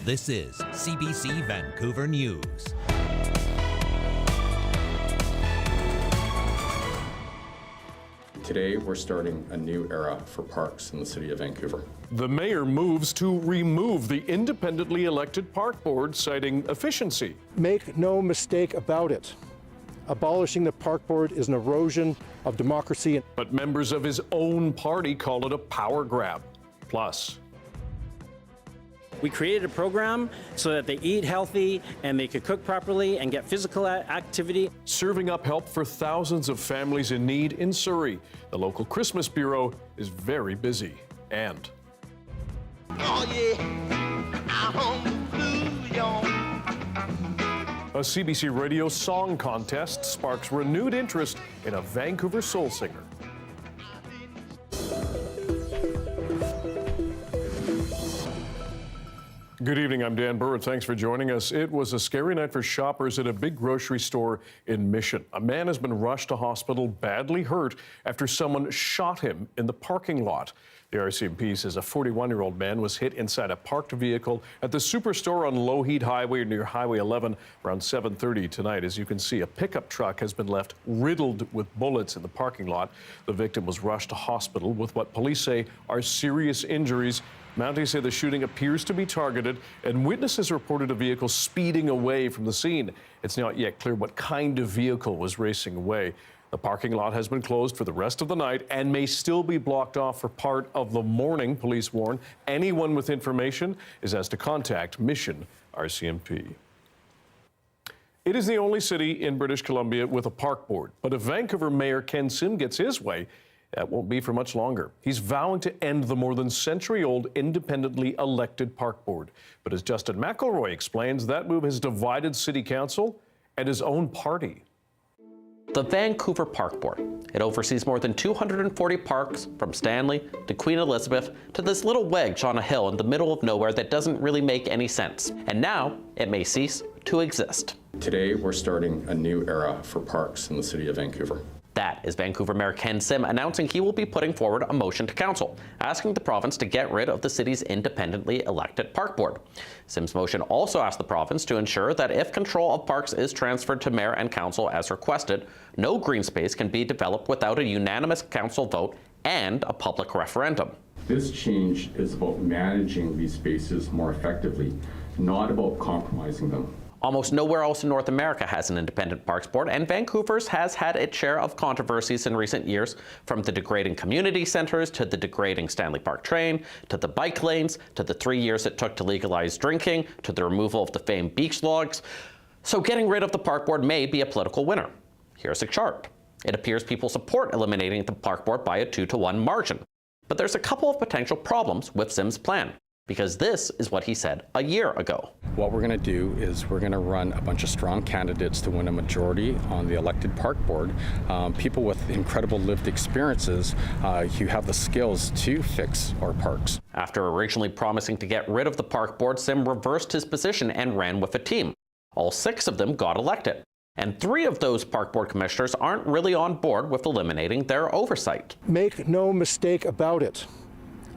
This is CBC Vancouver News. Today, we're starting a new era for parks in the city of Vancouver. The mayor moves to remove the independently elected park board, citing efficiency. Make no mistake about it. Abolishing the park board is an erosion of democracy. But members of his own party call it a power grab. Plus, we created a program so that they eat healthy and they could cook properly and get physical activity. Serving up help for thousands of families in need in Surrey. The local Christmas Bureau is very busy. And oh yeah, I'm on the blue, y'all. A CBC radio song contest sparks renewed interest in a Vancouver soul singer. Good evening, I'm Dan Burritt. Thanks for joining us. It was a scary night for shoppers at a big grocery store in Mission. A man has been rushed to hospital badly hurt after someone shot him in the parking lot. The RCMP says a 41-year-old man was hit inside a parked vehicle at the Superstore on Lougheed Highway near Highway 11 around 7:30 tonight. As you can see, a pickup truck has been left riddled with bullets in the parking lot. The victim was rushed to hospital with what police say are serious injuries. Mounties say the shooting appears to be targeted, and witnesses reported a vehicle speeding away from the scene. It's not yet clear what kind of vehicle was racing away. The parking lot has been closed for the rest of the night and may still be blocked off for part of the morning, police warn. Anyone with information is asked to contact Mission RCMP. It is the only city in British Columbia with a park board, but if Vancouver Mayor Ken Sim gets his way, that won't be for much longer. He's vowing to end the more than century-old independently elected park board. But as Justin McElroy explains, that move has divided City Council and his own party. The Vancouver Park Board. It oversees more than 240 parks, from Stanley to Queen Elizabeth to this little wedge on a hill in the middle of nowhere that doesn't really make any sense. And now it may cease to exist. Today, we're starting a new era for parks in the city of Vancouver. That is Vancouver Mayor Ken Sim announcing he will be putting forward a motion to council, asking the province to get rid of the city's independently elected park board. Sim's motion also asked the province to ensure that if control of parks is transferred to mayor and council as requested, no green space can be developed without a unanimous council vote and a public referendum. This change is about managing these spaces more effectively, not about compromising them. Almost nowhere else in North America has an independent parks board, and Vancouver's has had its share of controversies in recent years, from the degrading community centers to the degrading Stanley Park train, to the bike lanes, to the 3 years it took to legalize drinking, to the removal of the famed beach logs. So getting rid of the park board may be a political winner. Here's a chart. It appears people support eliminating the park board by a 2-to-1 margin. But there's a couple of potential problems with Sim's plan, because this is what he said a year ago. What we're going to do is we're going to run a bunch of strong candidates to win a majority on the elected park board. People with incredible lived experiences who have the skills to fix our parks. After originally promising to get rid of the park board, Sim reversed his position and ran with a team. All 6 of them got elected. And 3 of those park board commissioners aren't really on board with eliminating their oversight. Make no mistake about it.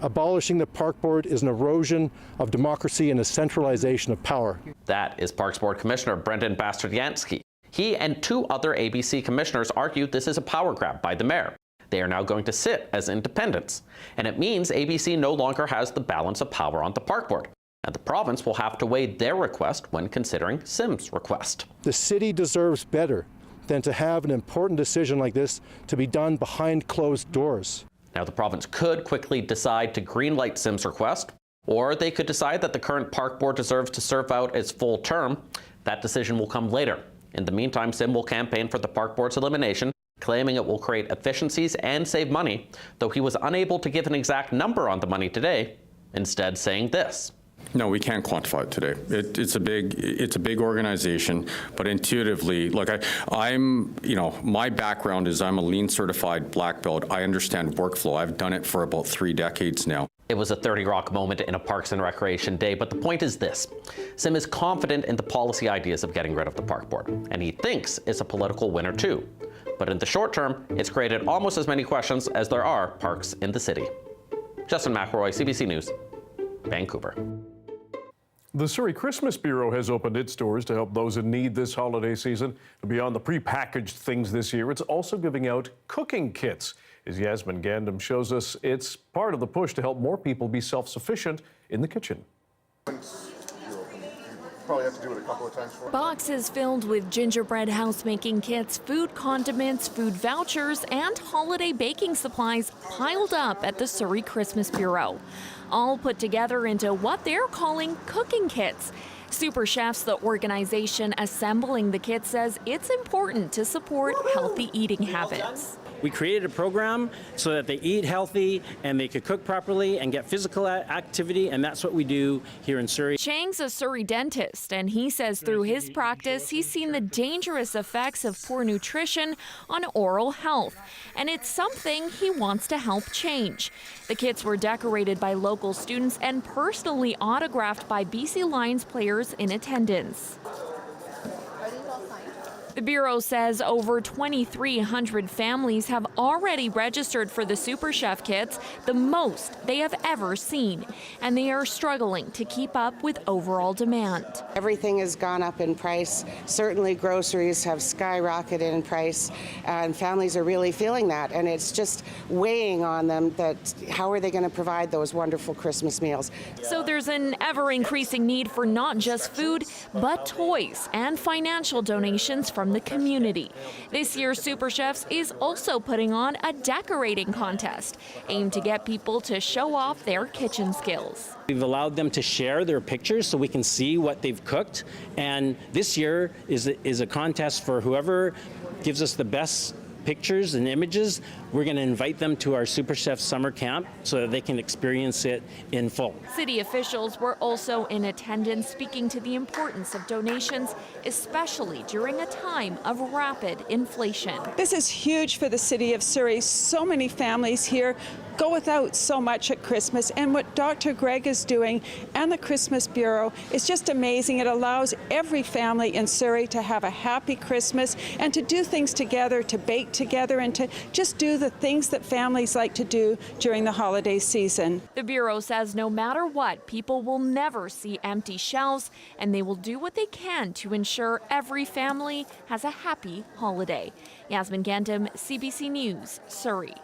Abolishing the park board is an erosion of democracy and a centralization of power. That is Parks Board Commissioner Brendan Bastardyansky. He and 2 other ABC commissioners argued this is a power grab by the mayor. They are now going to sit as independents. And it means ABC no longer has the balance of power on the park board. And the province will have to weigh their request when considering Sim's request. The city deserves better than to have an important decision like this to be done behind closed doors. Now, the province could quickly decide to greenlight Sim's request, or they could decide that the current park board deserves to serve out its full term. That decision will come later. In the meantime, Sim will campaign for the park board's elimination, claiming it will create efficiencies and save money, though he was unable to give an exact number on the money today, instead saying this. No, we can't quantify it today. It's a big organization, but intuitively, look, my background is I'm a lean certified black belt. I understand workflow. I've done it for about 3 decades now. It was a 30 Rock moment in a Parks and Recreation day, but the point is this. Sim is confident in the policy ideas of getting rid of the park board, and he thinks it's a political winner too. But in the short term, it's created almost as many questions as there are parks in the city. Justin McElroy, CBC News, Vancouver. The Surrey Christmas Bureau has opened its doors to help those in need this holiday season. Beyond the prepackaged things this year, it's also giving out cooking kits. As Yasmin Gandam shows us, it's part of the push to help more people be self-sufficient in the kitchen. Probably have to do it a couple of times for it. Boxes filled with gingerbread housemaking kits, food condiments, food vouchers, and holiday baking supplies piled up at the Surrey Christmas Bureau, all put together into what they're calling cooking kits. Super Chefs, the organization assembling the kit, says it's important to support healthy eating habits. We created a program so that they eat healthy and they could cook properly and get physical activity, and that's what we do here in Surrey. Chang's a Surrey dentist, and he says through his practice, he's seen the dangerous effects of poor nutrition on oral health, and it's something he wants to help change. The kits were decorated by local students and personally autographed by BC Lions players in attendance. The Bureau says over 2,300 families have already registered for the Super Chef kits, the most they have ever seen, and they are struggling to keep up with overall demand. Everything has gone up in price. Certainly groceries have skyrocketed in price, and families are really feeling that, and it's just weighing on them that how are they going to provide those wonderful Christmas meals. So there's an ever-increasing need for not just food, but toys and financial donations from the community. This year, Super Chefs is also putting on a decorating contest aimed to get people to show off their kitchen skills. We've allowed them to share their pictures so we can see what they've cooked, and this year is a contest for whoever gives us the best pictures and images. We're going to invite them to our Super Chef summer camp so that they can experience it in full. City officials were also in attendance, speaking to the importance of donations, especially during a time of rapid inflation. This is huge for the city of Surrey. So many families here go without so much at Christmas, and what Dr. Greg is doing and the Christmas Bureau is just amazing. It allows every family in Surrey to have a happy Christmas and to do things together, to bake together, and to just do the things that families like to do during the holiday season. The Bureau says no matter what, people will never see empty shelves, and they will do what they can to ensure every family has a happy holiday. Yasmin Gandam, CBC News, Surrey.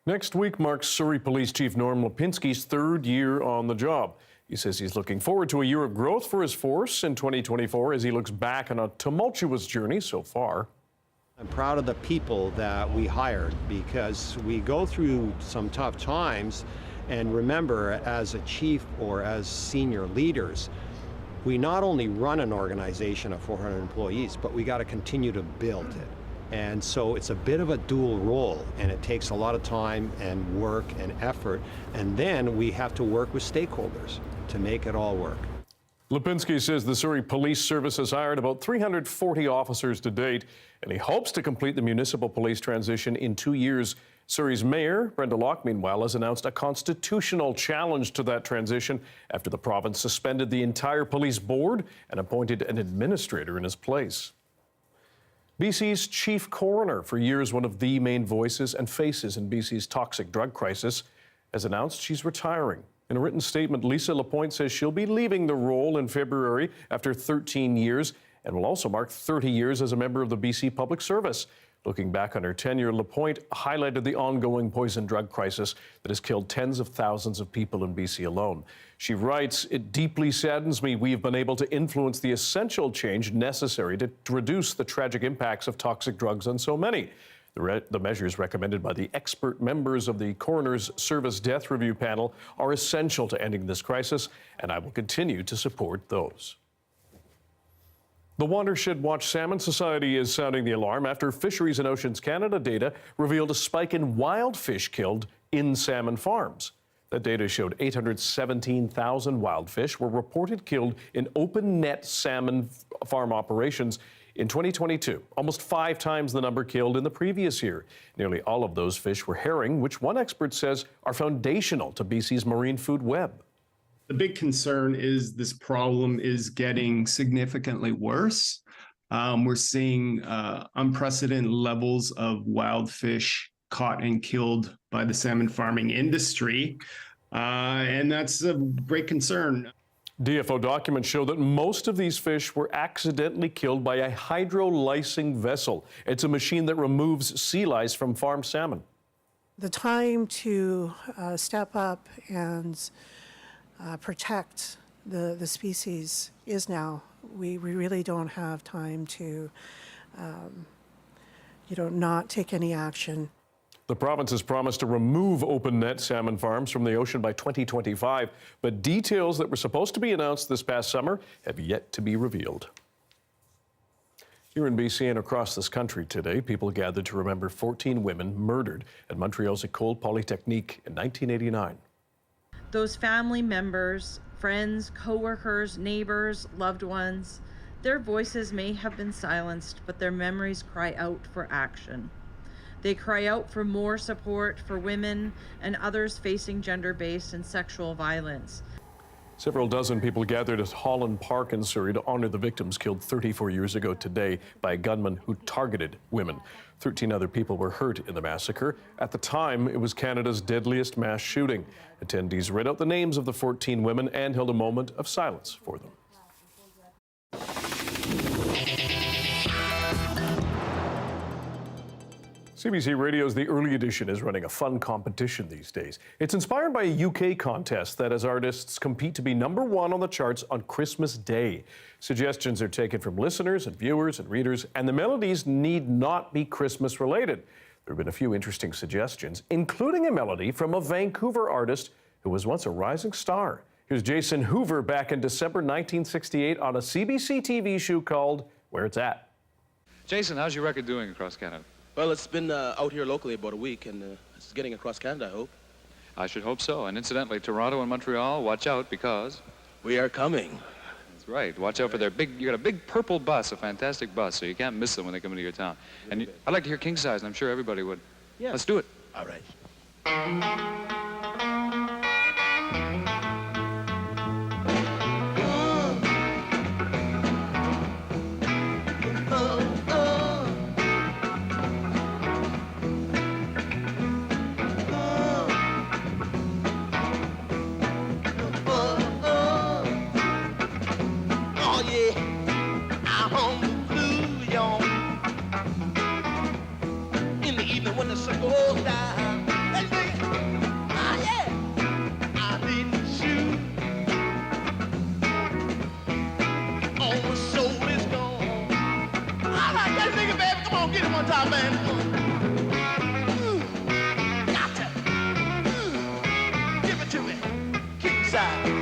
Next week marks Surrey Police Chief Norm Lipinski's third year on the job. He says he's looking forward to a year of growth for his force in 2024 as he looks back on a tumultuous journey so far. I'm proud of the people that we hired because we go through some tough times, and remember, as a chief or as senior leaders, we not only run an organization of 400 employees, but we got to continue to build it. And so it's a bit of a dual role, and it takes a lot of time and work and effort, and then we have to work with stakeholders to make it all work. Lipinski says the Surrey Police Service has hired about 340 officers to date, and he hopes to complete the municipal police transition in 2 years. Surrey's Mayor, Brenda Locke, meanwhile, has announced a constitutional challenge to that transition after the province suspended the entire police board and appointed an administrator in his place. BC's chief coroner, for years one of the main voices and faces in BC's toxic drug crisis, has announced she's retiring. In a written statement, Lisa Lapointe says she'll be leaving the role in February after 13 years and will also mark 30 years as a member of the BC Public Service. Looking back on her tenure, Lapointe highlighted the ongoing poison drug crisis that has killed tens of thousands of people in BC alone. She writes, "It deeply saddens me we have been able to influence the essential change necessary to reduce the tragic impacts of toxic drugs on so many. The measures recommended by the expert members of the Coroner's Service Death Review Panel are essential to ending this crisis, and I will continue to support those." The Watershed Watch Salmon Society is sounding the alarm after Fisheries and Oceans Canada data revealed a spike in wild fish killed in salmon farms. That data showed 817,000 wild fish were reported killed in open net salmon farm operations in 2022, almost 5 times the number killed in the previous year. Nearly all of those fish were herring, which one expert says are foundational to BC's marine food web. The big concern is this problem is getting significantly worse. We're seeing unprecedented levels of wild fish caught and killed by the salmon farming industry, and that's a great concern. DFO documents show that most of these fish were accidentally killed by a hydrolysing vessel. It's a machine that removes sea lice from farmed salmon. The time to step up and protect the species is now. We really don't have time to, not take any action. The province has promised to remove open net salmon farms from the ocean by 2025, but details that were supposed to be announced this past summer have yet to be revealed. Here in BC and across this country today, people gathered to remember 14 women murdered at Montreal's École Polytechnique in 1989. Those family members, friends, co-workers, neighbors, loved ones, their voices may have been silenced, but their memories cry out for action. They cry out for more support for women and others facing gender-based and sexual violence. Several dozen people gathered at Holland Park in Surrey to honor the victims killed 34 years ago today by a gunman who targeted women. 13 other people were hurt in the massacre. At the time, it was Canada's deadliest mass shooting. Attendees read out the names of the 14 women and held a moment of silence for them. CBC Radio's The Early Edition is running a fun competition these days. It's inspired by a UK contest that has artists compete to be #1 on the charts on Christmas Day. Suggestions are taken from listeners and viewers and readers, and the melodies need not be Christmas related. There have been a few interesting suggestions, including a melody from a Vancouver artist who was once a rising star. Here's Jason Hoover back in December 1968 on a CBC TV show called Where It's At. Jason, how's your record doing across Canada? Well, it's been out here locally about a week, and it's getting across Canada, I hope. I should hope so. And incidentally, Toronto and Montreal, watch out because... we are coming. That's right. Watch out for their big... You got a big purple bus, a fantastic bus, so you can't miss them when they come into your town. And I'd like to hear King Size, and I'm sure everybody would. Yeah. Let's do it. All right. When the sun goes down, let's sing it. Ah, yeah. I need to shoot. All my soul is gone. All right, let's sing it, baby. Come on, get it one time, man. Gotcha. Give it to me. King size.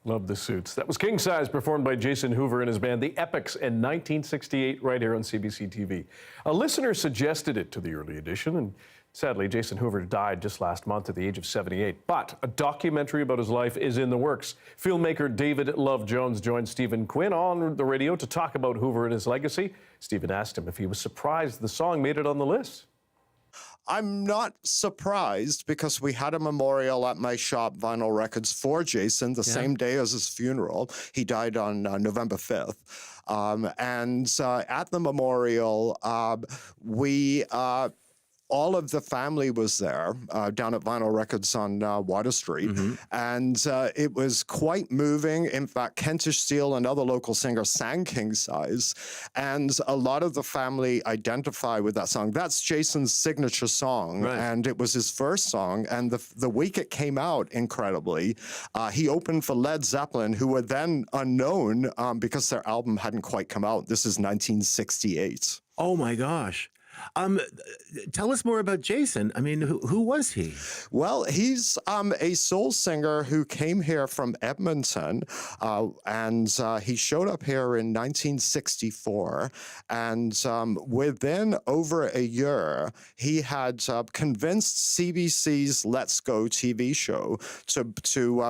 Love the suits. That was King Size, performed by Jason Hoover and his band, The Epics, in 1968, right here on CBC TV. A listener suggested it to the Early Edition, and sadly, Jason Hoover died just last month at the age of 78. But a documentary about his life is in the works. Filmmaker David Love Jones joined Stephen Quinn on the radio to talk about Hoover and his legacy. Stephen asked him if he was surprised the song made it on the list. I'm not surprised because we had a memorial at my shop, Vinyl Records, for Jason the same day as his funeral. He died on November 5th. And at the memorial, all of the family was there down at Vinyl Records on Water Street. And it was quite moving. In fact, Kentish Steele, another local singer, sang King Size. And a lot of the family identify with that song. That's Jason's signature song. Right. And it was his first song. And the week it came out, incredibly, he opened for Led Zeppelin, who were then unknown because their album hadn't quite come out. This is 1968. Oh, my gosh. Tell us more about Jason. I mean, who was he? Well, he's a soul singer who came here from Edmonton, and he showed up here in 1964. And within over a year, he had convinced CBC's Let's Go TV show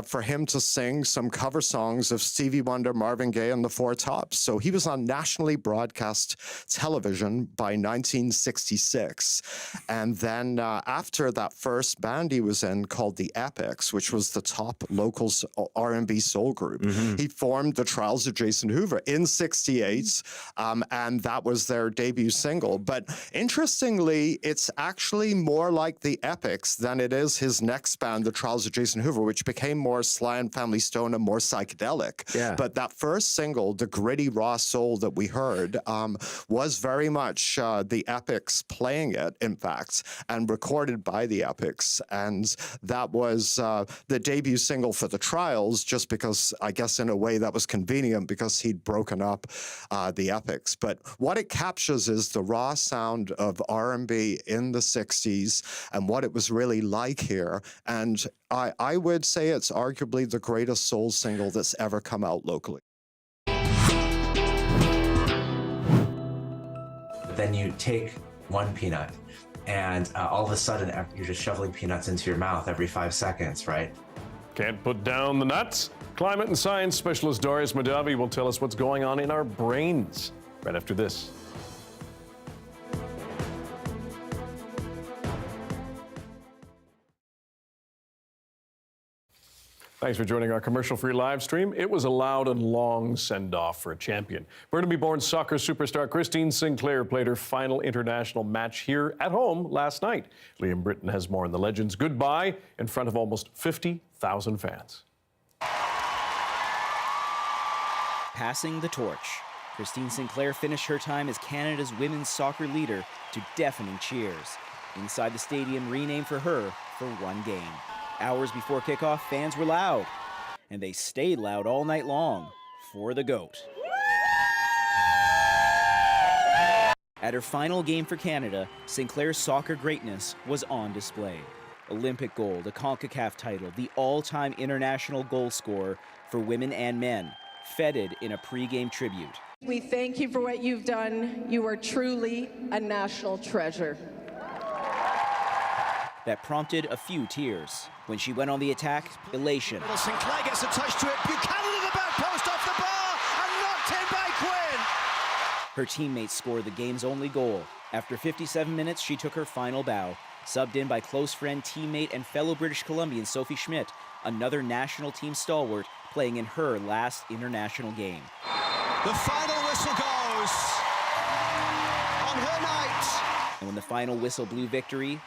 for him to sing some cover songs of Stevie Wonder, Marvin Gaye, and the Four Tops. So he was on nationally broadcast television by 1970. 1966. And then after that first band he was in, called the Epics, which was the top local R&B soul group, he formed the Trials of Jason Hoover in 68, and that was their debut single. But interestingly, it's actually more like the Epics than it is his next band, the Trials of Jason Hoover, which became more Sly and Family Stone and more psychedelic. Yeah. But that first single, the gritty raw soul that we heard, was very much the Epics playing it, in fact, and recorded by the Epics. And that was the debut single for the Trials, just because, I guess in a way that was convenient because he'd broken up the Epics. But what it captures is the raw sound of R&B in the 60s and what it was really like here. And I would say it's arguably the greatest soul single that's ever come out locally. Then you take one peanut and all of a sudden you're just shoveling peanuts into your mouth every 5 seconds, right? Can't put down the nuts? Climate and science specialist Darius Madavi will tell us what's going on in our brains right after this. Thanks for joining our commercial-free live stream. It was a loud and long send-off for a champion. Burnaby-born soccer superstar Christine Sinclair played her final international match here at home last night. Liam Britton has more on the Legends' goodbye in front of almost 50,000 fans. Passing the torch. Christine Sinclair finished her time as Canada's women's soccer leader to deafening cheers. Inside the stadium renamed for her for one game. Hours before kickoff, fans were loud, and they stayed loud all night long for the GOAT. At her final game for Canada, Sinclair's soccer greatness was on display. Olympic gold, a CONCACAF title, the all-time international goal scorer for women and men, feted in a pre-game tribute. We thank you for what you've done. You are truly a national treasure. That prompted a few tears. When she went on the attack, elation. Sinclair gets a touch to it. Buchanan in the back post off the bar and knocked in by Quinn. Her teammates scored the game's only goal. After 57 minutes, she took her final bow, subbed in by close friend, teammate, and fellow British Columbian Sophie Schmidt, another national team stalwart playing in her last international game. The final whistle goes on her night. And when the final whistle blew victory,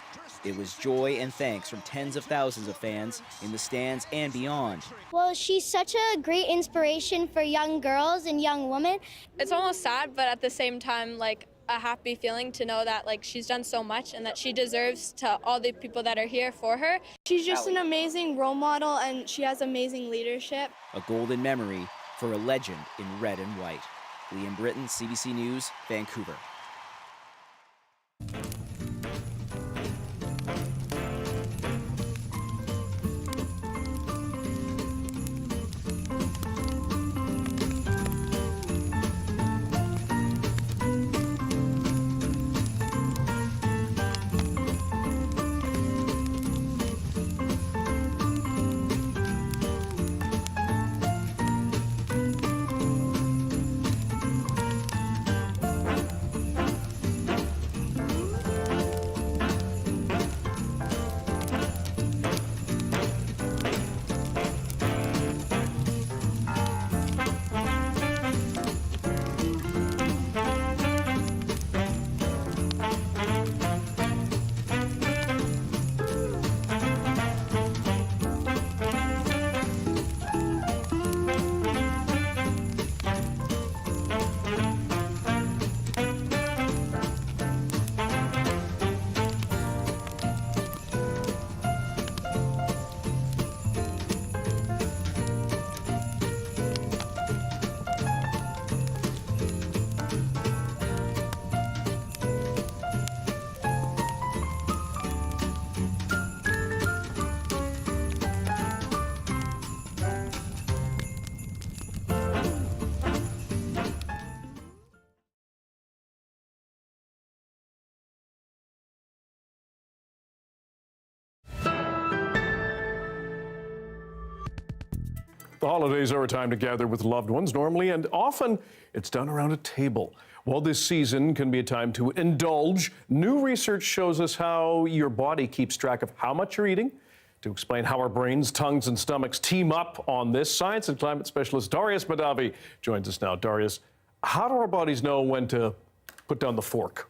it was joy and thanks from tens of thousands of fans in the stands and beyond. Well, she's such a great inspiration for young girls and young women. It's almost sad, but at the same time, like, a happy feeling to know that, like, she's done so much and that she deserves to all the people that are here for her. She's just an amazing role model and she has amazing leadership. A golden memory for a legend in red and white. Liam Britton, CBC News, Vancouver. The holidays are a time to gather with loved ones normally, and often it's done around a table. While this season can be a time to indulge, new research shows us how your body keeps track of how much you're eating. To explain how our brains, tongues, and stomachs team up on this, science and climate specialist Darius Madavi joins us now. Darius, how do our bodies know when to put down the fork?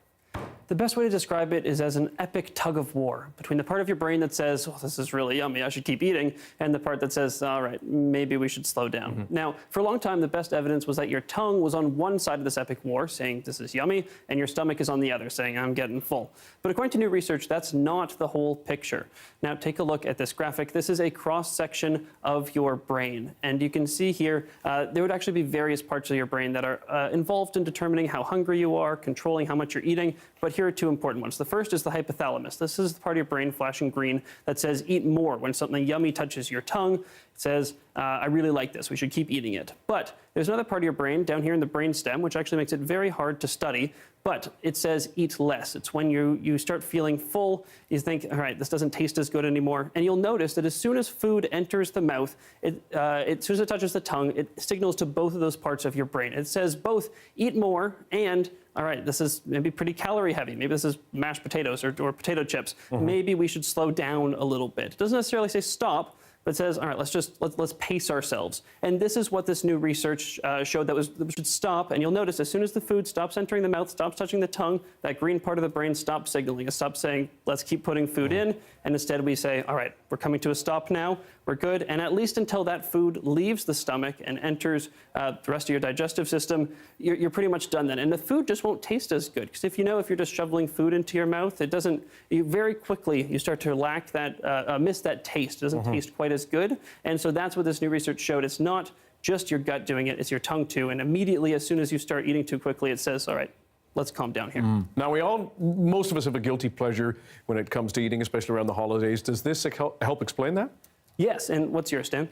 The best way to describe it is as an epic tug of war between the part of your brain that says, oh, this is really yummy, I should keep eating, and the part that says, all right, maybe we should slow down. Now, for a long time, the best evidence was that your tongue was on one side of this epic war, saying this is yummy, and your stomach is on the other, saying I'm getting full. But according to new research, that's not the whole picture. Now, take a look at this graphic. This is a cross-section of your brain, and you can see here, there would actually be various parts of your brain that are involved in determining how hungry you are, controlling how much you're eating, but here are two important ones. The first is the hypothalamus. This is the part of your brain flashing green that says eat more. When something yummy touches your tongue, it says, I really like this, we should keep eating it. But there's another part of your brain down here in the brain stem, which actually makes it very hard to study, but it says eat less. It's when you start feeling full, you think, all right, this doesn't taste as good anymore. And you'll notice that as soon as food enters the mouth, as soon as it touches the tongue, it signals to both of those parts of your brain. It says both eat more and, all right, this is maybe pretty calorie heavy. Maybe this is mashed potatoes or potato chips. Maybe we should slow down a little bit. It doesn't necessarily say stop, but it says, all right, let's pace ourselves. And this is what this new research showed that we should stop. And you'll notice as soon as the food stops entering the mouth, stops touching the tongue, that green part of the brain stops signaling. It stops saying, let's keep putting food in. And instead we say, all right, we're coming to a stop now. We're good. And at least until that food leaves the stomach and enters the rest of your digestive system, you're pretty much done then. And the food just won't taste as good. Because if you're just shoveling food into your mouth, it doesn't, very quickly you start to lack that, miss that taste. It doesn't taste quite as good. And so that's what this new research showed. It's not just your gut doing it, it's your tongue too. And immediately, as soon as you start eating too quickly, it says, all right, let's calm down here. Now, most of us have a guilty pleasure when it comes to eating, especially around the holidays. Does this help explain that? Yes, and what's yours, Dan?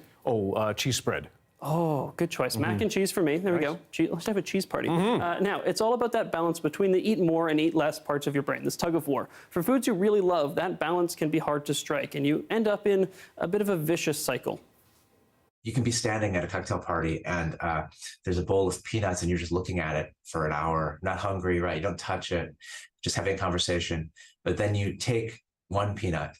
Cheese spread. Oh, good choice. Mac and cheese for me. There we go. Let's have a cheese party. Now, it's all about that balance between the eat more and eat less parts of your brain, this tug of war. For foods you really love, that balance can be hard to strike, and you end up in a bit of a vicious cycle. You can be standing at a cocktail party and there's a bowl of peanuts and you're just looking at it for an hour, not hungry, right? You don't touch it, just having a conversation. But then you take one peanut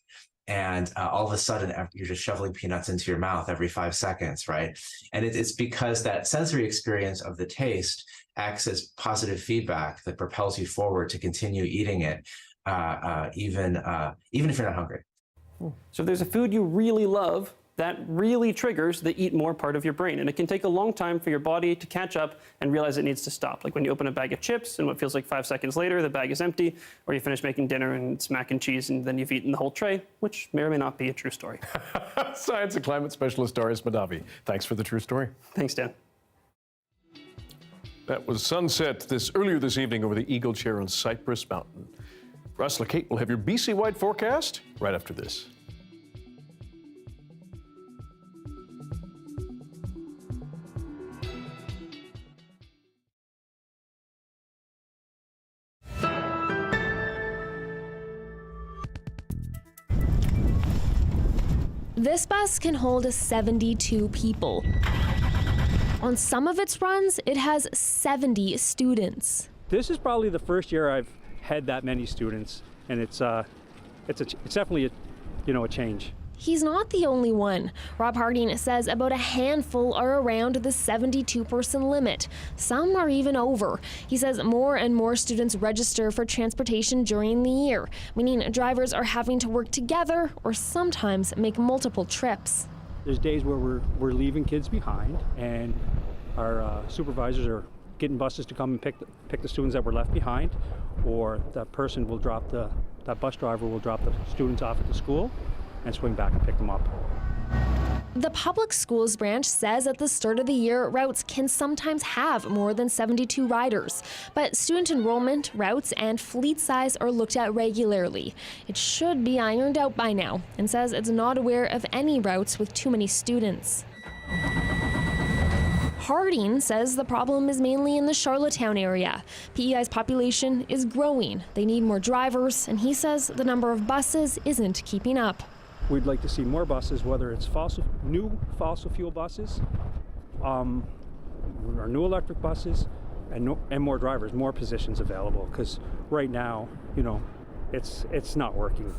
and all of a sudden you're just shoveling peanuts into your mouth every 5 seconds, right? And it's because that sensory experience of the taste acts as positive feedback that propels you forward to continue eating it, even if you're not hungry. So if there's a food you really love, that really triggers the eat more part of your brain. And it can take a long time for your body to catch up and realize it needs to stop. Like when you open a bag of chips and what feels like 5 seconds later, the bag is empty, or you finish making dinner and it's mac and cheese and then you've eaten the whole tray, which may or may not be a true story. Science and climate specialist Darius Madavi. Thanks for the true story. Thanks, Dan. That was sunset earlier this evening over the Eagle Chair on Cypress Mountain. Russ LeCate will have your BC-wide forecast right after this. This bus can hold 72 people. On some of its runs, it has 70 students. This is probably the first year I've had that many students, and it's definitely a change. He's not the only one. Rob Harding says about a handful are around the 72-person limit. Some are even over. He says more and more students register for transportation during the year, meaning drivers are having to work together or sometimes make multiple trips. There's days where we're leaving kids behind, and our supervisors are getting buses to come and pick the students that were left behind, or that bus driver will drop the students off at the school and swing back and pick them up. The public schools branch says at the start of the year, routes can sometimes have more than 72 riders. But student enrollment, routes, and fleet size are looked at regularly. It should be ironed out by now, and says it's not aware of any routes with too many students. Harding says the problem is mainly in the Charlottetown area. PEI's population is growing. They need more drivers, and he says the number of buses isn't keeping up. we'd like to see more buses, whether it's new fossil fuel buses, or new electric buses, and more drivers, more positions available. Because right now, it's not working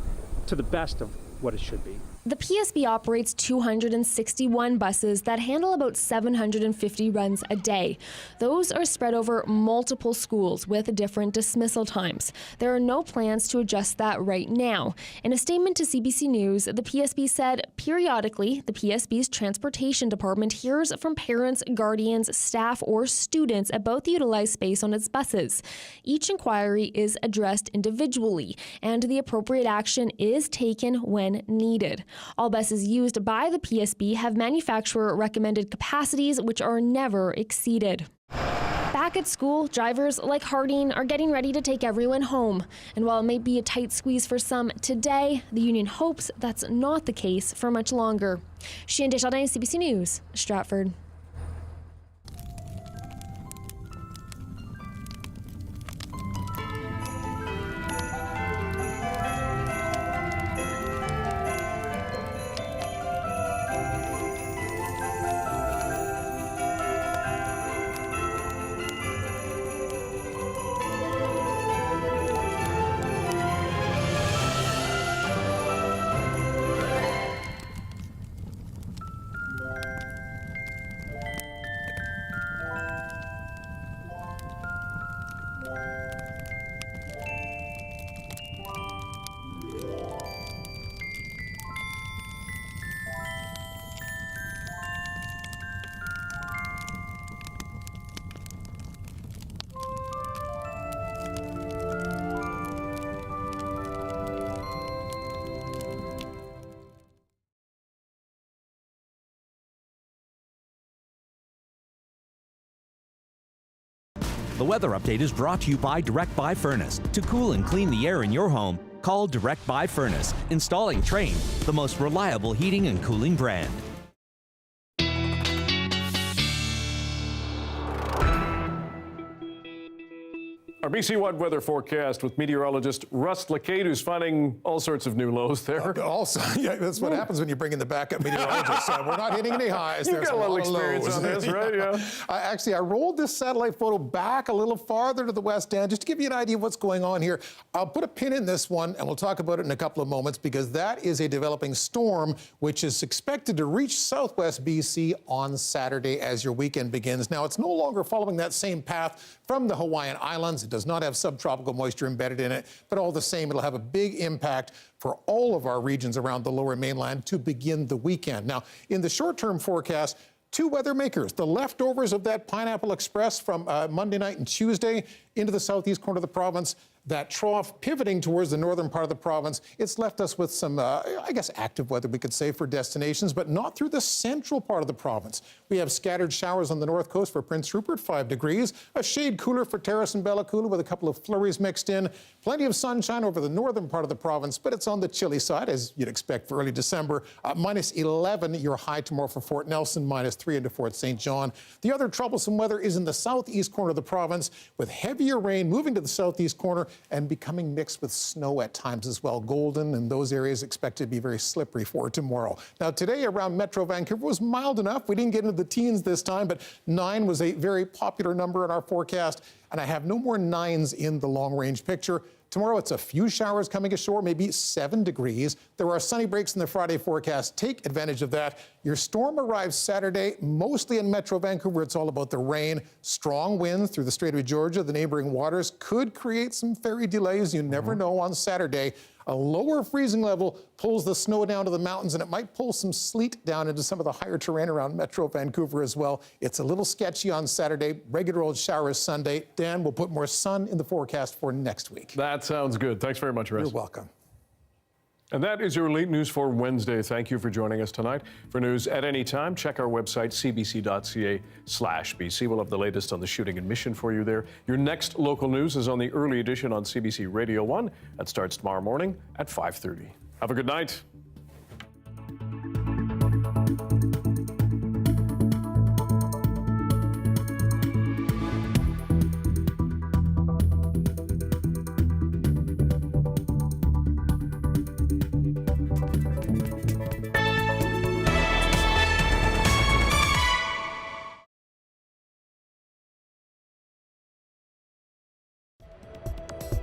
to the best of what it should be. The PSB operates 261 buses that handle about 750 runs a day. Those are spread over multiple schools with different dismissal times. There are no plans to adjust that right now. In a statement to CBC News, the PSB said periodically the PSB's transportation department hears from parents, guardians, staff, or students about the utilized space on its buses. Each inquiry is addressed individually, and the appropriate action is taken when needed. All buses used by the PSB have manufacturer-recommended capacities which are never exceeded. Back at school, drivers like Harding are getting ready to take everyone home. And while it may be a tight squeeze for some today, the union hopes that's not the case for much longer. Chien Desjardins, CBC News, Stratford. The weather update is brought to you by Direct Buy Furnace. To cool and clean the air in your home, call Direct Buy Furnace. Installing Trane, the most reliable heating and cooling brand. Our BC1 weather forecast with meteorologist Russ Lacade, who's finding all sorts of new lows there. Also, yeah, that's what happens when you bring in the backup meteorologist. We're not hitting any highs. You've got a little experience on this, right? Yeah. Actually, I rolled this satellite photo back a little farther to the west end just to give you an idea of what's going on here. I'll put a pin in this one, and we'll talk about it in a couple of moments because that is a developing storm which is expected to reach southwest BC on Saturday as your weekend begins. Now, it's no longer following that same path from the Hawaiian Islands. It does not have subtropical moisture embedded in it, but all the same, it'll have a big impact for all of our regions around the lower mainland to begin the weekend. Now, in the short-term forecast, two weather makers, the leftovers of that Pineapple Express from Monday night and Tuesday into the southeast corner of the province, that trough pivoting towards the northern part of the province, it's left us with some, I guess, active weather, we could say, for destinations, but not through the central part of the province. We have scattered showers on the north coast for Prince Rupert, 5 degrees, a shade cooler for Terrace and Bella Coola with a couple of flurries mixed in, plenty of sunshine over the northern part of the province, but it's on the chilly side, as you'd expect for early December. Minus 11, your high tomorrow for Fort Nelson, minus 3 into Fort St. John. The other troublesome weather is in the southeast corner of the province, with heavier rain moving to the southeast corner and becoming mixed with snow at times as well. Golden and those areas expected to be very slippery for tomorrow. Now, today around Metro Vancouver was mild enough. We didn't get into the teens this time, but 9 was a very popular number in our forecast, and I have no more 9s in the long-range picture. Tomorrow, it's a few showers coming ashore, maybe 7 degrees. There are sunny breaks in the Friday forecast. Take advantage of that. Your storm arrives Saturday, mostly in Metro Vancouver. It's all about the rain. Strong winds through the Strait of Georgia, the neighboring waters, could create some ferry delays. You never know on Saturday. A lower freezing level pulls the snow down to the mountains, and it might pull some sleet down into some of the higher terrain around Metro Vancouver as well. It's a little sketchy on Saturday. Regular old showers Sunday. Dan will put more sun in the forecast for next week. That sounds good. Thanks very much, Russ. You're welcome. And that is your late news for Wednesday. Thank you for joining us tonight. For news at any time, check our website, cbc.ca/BC. We'll have the latest on the shooting and mission for you there. Your next local news is on the early edition on CBC Radio 1. That starts tomorrow morning at 5:30. Have a good night.